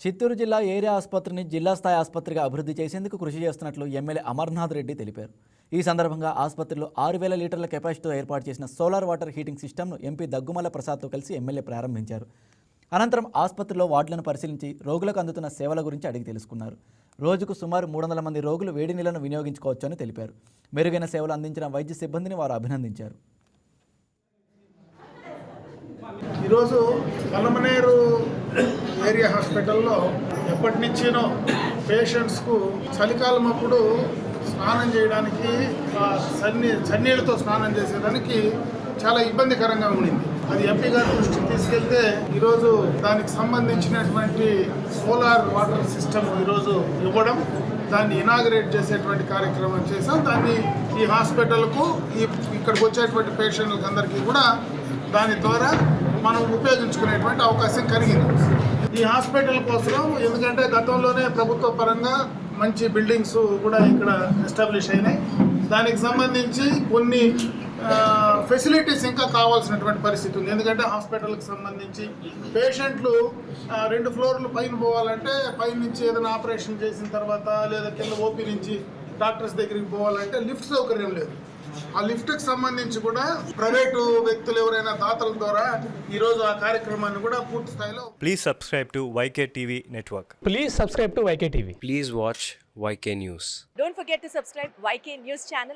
చిత్తూరు జిల్లా ఏరియా ఆసుపత్రిని జిల్లా స్థాయి ఆసుపత్రిగా అభివృద్ధి చేసేందుకు కృషి చేస్తున్నట్లు ఎమ్మెల్యే అమర్నాథ్ రెడ్డి తెలిపారు. ఈ సందర్భంగా ఆసుపత్రిలో 6,000 లీటర్ల కెపాసిటీతో ఏర్పాటు చేసిన సోలార్ వాటర్ హీటింగ్ సిస్టమ్ను ఎంపీ దగ్గుమల్ల ప్రసాద్తో కలిసి ఎమ్మెల్యే ప్రారంభించారు. అనంతరం ఆసుపత్రిలో వార్డులను పరిశీలించి రోగులకు అందుతున్న సేవల గురించి అడిగి తెలుసుకున్నారు. రోజుకు సుమారు 300 మంది రోగులు వేడి నీళ్లను వినియోగించుకోవచ్చని తెలిపారు. మెరుగైన సేవలు అందించిన వైద్య సిబ్బందిని వారు అభినందించారు. ఈరోజు పలమనేరు ఏరియా హాస్పిటల్లో ఎప్పటి నుంచినో పేషెంట్స్కు చలికాలం అప్పుడు స్నానం చేయడానికి చన్నీళ్ళతో స్నానం చేసేదానికి చాలా ఇబ్బందికరంగా ఉండింది. అది ఎంపీ గారి దృష్టికి తీసుకెళ్తే ఈరోజు దానికి సంబంధించినటువంటి సోలార్ వాటర్ సిస్టమ్ ఈరోజు ఇవ్వడం, దాన్ని ఇనాగరేట్ చేసేటువంటి కార్యక్రమం చేసాం. దాన్ని ఈ హాస్పిటల్కు ఇక్కడికి వచ్చేటువంటి పేషెంట్లకు అందరికీ కూడా దాని ద్వారా మనం ఉపయోగించుకునేటువంటి అవకాశం కలిగింది. ఈ హాస్పిటల్ కోసం ఎందుకంటే గతంలోనే ప్రభుత్వ పరంగా మంచి బిల్డింగ్స్ కూడా ఇక్కడ ఎస్టాబ్లిష్ అయినాయి. దానికి సంబంధించి కొన్ని ఫెసిలిటీస్ ఇంకా కావాల్సినటువంటి పరిస్థితి ఉంది. ఎందుకంటే హాస్పిటల్కి సంబంధించి పేషెంట్లు 2 ఫ్లోర్లు పైన పోవాలంటే పైన నుంచి ఏదైనా ఆపరేషన్ చేసిన తర్వాత లేదా కింద ఓపీ నుంచి డాక్టర్స్ దగ్గరికి పోవాలంటే లిఫ్ట్ సౌకర్యం లేదు. ఆ లిఫ్ట్కి సంబంధించి కూడా ప్రైవేటు వ్యక్తులు ఎవరైనా దాతల ద్వారా ఈరోజు ఆ కార్యక్రమాన్ని కూడా పూర్తి స్థాయిలో. Please subscribe to YK TV Network. Please subscribe to YK TV. Please watch YK News. Don't forget to subscribe YK News channel.